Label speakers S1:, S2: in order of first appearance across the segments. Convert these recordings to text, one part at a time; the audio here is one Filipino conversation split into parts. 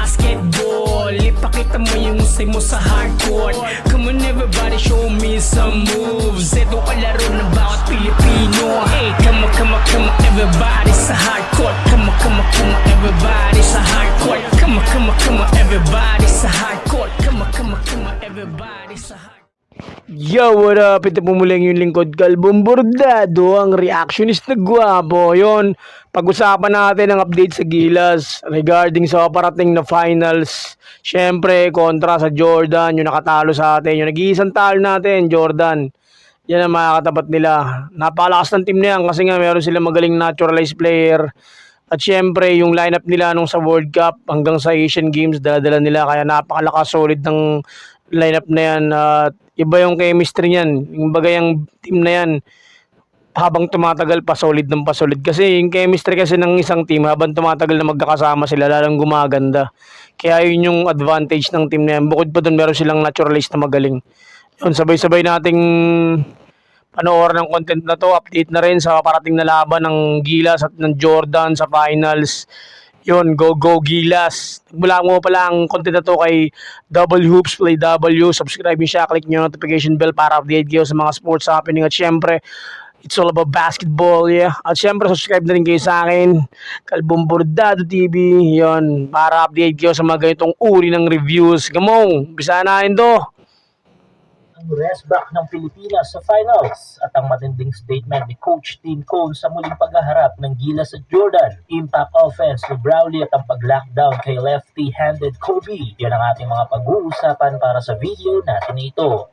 S1: basketball. Ipakita mo yung usay mo sa hardcourt. Come on everybody, show me some moves. Ito kalaro ng bawat Pilipino. Hey, come on everybody sa hardcourt. Come on everybody sa hardcourt. Come on everybody sa hardcourt. Come on everybody sa hardcourt.
S2: Yo, what up? Ito po muli yung lingkod Kalbong Bordado, ang reactionist na gwapo. Yun, pag-usapan natin ang update sa Gilas regarding sa parating na finals. Siyempre, kontra sa Jordan, yung nakatalo sa atin. Yung nag-iisang talo natin, Jordan. Yan ang makakatapat nila. Napakalakas ng team na yan kasi nga meron silang magaling naturalized player. At siyempre, yung lineup nila nung sa World Cup hanggang sa Asian Games, dala-dala nila. Kaya napakalakas solid ng lineup na yan. At iba yung chemistry niyan. Yung bagay yung team na yan, habang tumatagal, pasolid ng pasolid. Kasi yung chemistry kasi ng isang team, habang tumatagal na magkakasama sila, lalang gumaganda. Kaya yun yung advantage ng team na yan. Bukod pa dun, meron silang naturalist na magaling. Yun, sabay-sabay nating panoorin ng content na to. Update na rin sa parating na laban ng Gilas at ng Jordan sa finals. Yun, go Gilas. Mula mo pala ang content na to kay Double Hoops Play W. Subscribe nyo siya, click nyo notification bell para update kayo sa mga sports happening. At syempre, it's all about basketball, yeah. At syempre, subscribe na rin kayo sa akin, Kalbong Bordado TV. Yun, para update kayo sa mga ganitong uri ng reviews. Come on, bisa natin to.
S3: Rest back ng Pilipinas sa finals at ang matinding statement ni Coach Tim Cone sa muling paghaharap ng Gilas at Jordan. Impact offense ni Brawley at ang pag-lockdown kay lefty-handed Kobe. Yan ang ating mga pag-uusapan para sa video natin ito.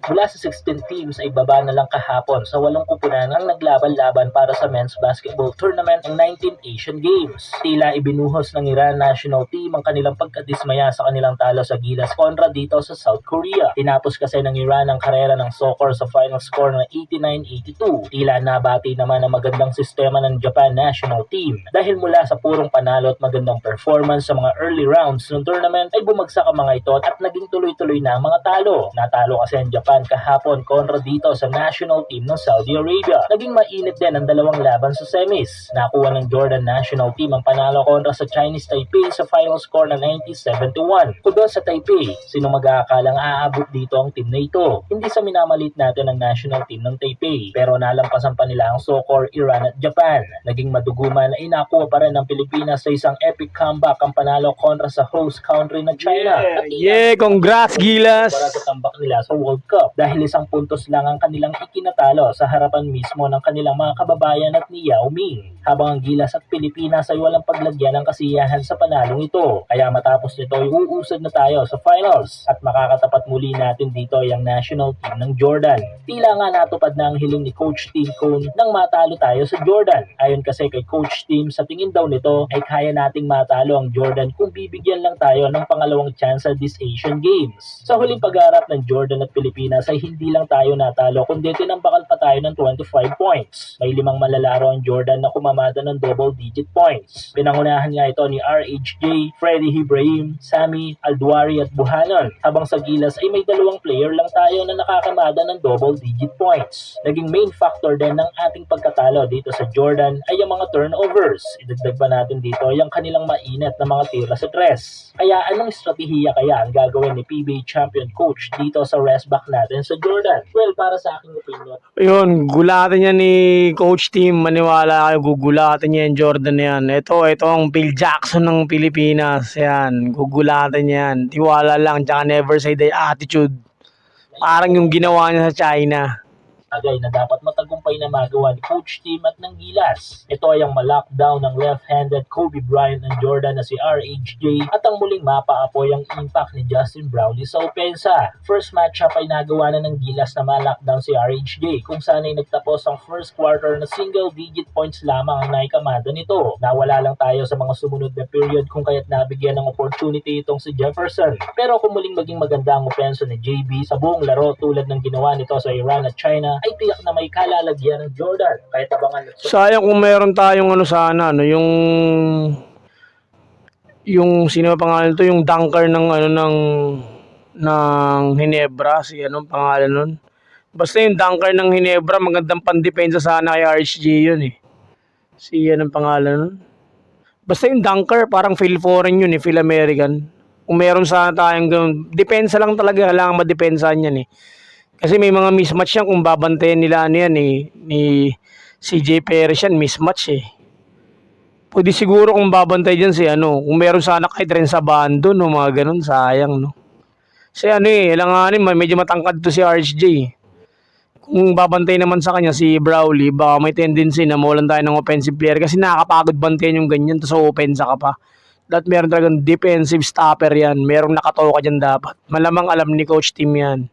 S3: Mula sa 16 teams ay baba na lang kahapon sa 8 kupunan ang naglaban-laban para sa men's basketball tournament ng 19 Asian Games. Tila ibinuhos ng Iran national team ang kanilang pagkadismaya sa kanilang talo sa Gilas kontra dito sa South Korea. Tinapos kasi ng Iran ang karera ng soccer sa final score na 89-82. Tila nabati naman ang magandang sistema ng Japan national team. Dahil mula sa purong panalo at magandang performance sa mga early rounds ng tournament ay bumagsak ang mga ito at naging tuloy-tuloy na ang mga talo. Natalo kasi ang Japan kahapon kontra dito sa national team ng Saudi Arabia. Naging mainit din ang dalawang laban sa semis. Nakuha ng Jordan national team ang panalo kontra sa Chinese Taipei sa final score na 90-71. Kung doon sa Taipei, sino mag-aakalang aabot dito ang team na ito? Hindi sa minamalit natin ang national team ng Taipei, pero nalampasan pa nila ang soccer, Iran at Japan. Naging maduguman na inakuha pa rin ng Pilipinas sa isang epic comeback ang panalo kontra sa host country na China.
S2: Yeah, congrats Gilas!
S3: Para sa comeback nila sa World Cup dahil 1 puntos lang ang kanilang ikinatalo sa harapan mismo ng kanilang mga kababayan at ni Yao Ming. Habang ang Gilas at Pilipinas ay walang paglagyan ng kasiyahan sa panalong ito. Kaya matapos nito ay uusad na tayo sa finals at makakatapat muli natin dito ang national team ng Jordan. Tila nga natupad na ang hiling ni Coach Tim Cone nang matalo tayo sa Jordan. Ayon kasi kay Coach Tim, sa tingin daw nito ay kaya nating matalo ang Jordan kung bibigyan lang tayo ng pangalawang chance sa this Asian Games. Sa huling pagharap ng Jordan at Pilipinas ay hindi lang tayo natalo kundi tinambakal pa tayo ng 25 points. May 5 malalaro ang Jordan na kumamada ng double-digit points. Pinangunahan nga ito ni RHJ, Freddie Ibrahim, Sammy, Alduari at Buhanon. Habang sa Gilas ay may 2 player lang tayo na nakakamada ng double-digit points. Naging main factor din ng ating pagkatalo dito sa Jordan ay ang mga turnovers. Idagdag pa natin dito yung kanilang mainit na mga tira sa tres. Kaya anong estratehiya kaya ang gagawin ni PBA champion coach dito sa rest back natin sa Jordan? Well, para sa aking opinion,
S2: Yun, gulatin niya ni Coach Tim. Maniwala kayo, gugulatin niya yung Jordan na yan. Ito ang Phil Jackson ng Pilipinas. Yan, gugulatin niya yan. Tiwala lang, tsaka never say die attitude. Parang yung ginawa niya sa China.
S3: bagay na dapat matagumpay na magawa ni Coach Tim at ng Gilas. Ito ay ang ma-lockdown ng left-handed Kobe Bryant ng Jordan na si RHJ at ang muling mapaapoy ang impact ni Justin Brownlee sa opensa. First matchup ay nagawa na ng Gilas na ma-lockdown si RHJ kung saan ay nagtapos ang first quarter na single-digit points lamang ang naikamada nito. Nawala lang tayo sa mga sumunod na period kung kaya't nabigyan ng opportunity itong si Jefferson. Pero kung muling maging maganda ang opensa ni JB sa buong laro tulad ng ginawa nito sa Iran at China, ay tiyak na may kalalagyan ng Jordan. Kahit abangan
S2: sayang kung meron tayong yung sino ba pangalan to, yung dunker ng ng Hinebra, si anong pangalan nun? Basta yung dunker ng Hinebra, magandang pandepensa sana kay RHJ yun eh. Si anong pangalan nun? Basta yung dunker, parang feel foreign yun eh, feel American. Kung meron sana tayong ganun, depensa lang talaga, kailangan madepensahan yan eh. Kasi may mga mismatch yan kung babantayan nila ano yan eh, ni CJ Perez yan, mismatch eh. Pwede siguro kung babantay dyan si ano, kung meron sana kahit rin sa bando, no, mga ganun, sayang, no. Kasi ano eh, alanganin, medyo matangkad to si RJ eh. Kung babantay naman sa kanya si Brawley, baka may tendency na mawalan tayo ng offensive player kasi nakakapagod bantayan yung ganyan to sa opensa ka pa. Dapat meron talagang defensive stopper yan. Merong nakatoka dyan dapat. Malamang alam ni Coach Tim yan.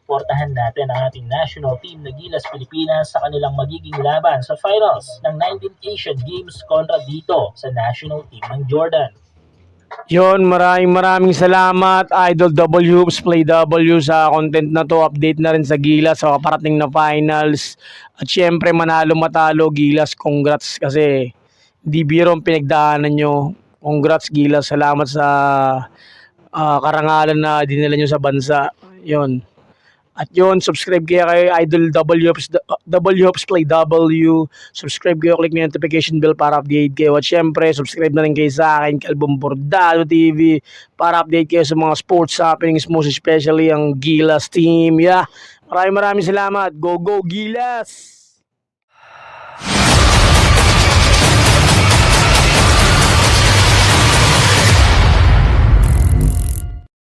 S3: Portahan natin ang ating national team na Gilas Pilipinas sa kanilang magiging laban sa finals ng 19th Asian Games kontra dito sa national team ng Jordan.
S2: Yon, maraming salamat Idol W Hoops Play W sa content na to. Update na rin sa Gilas sa parating na finals. At syempre manalo matalo Gilas, congrats kasi di biro ang pinagdaanan nyo. Congrats Gilas, salamat sa karangalan na dinala nyo sa bansa. Yon. At yun, subscribe kayo kay Idol W Hoops Play W. Subscribe kayo, click yung notification bell para update kayo. At syempre, subscribe na rin kayo sa akin, Calvin Bordado TV, para update kayo sa mga sports happenings, most especially ang Gilas team. Yeah, maraming salamat. Go, go, Gilas!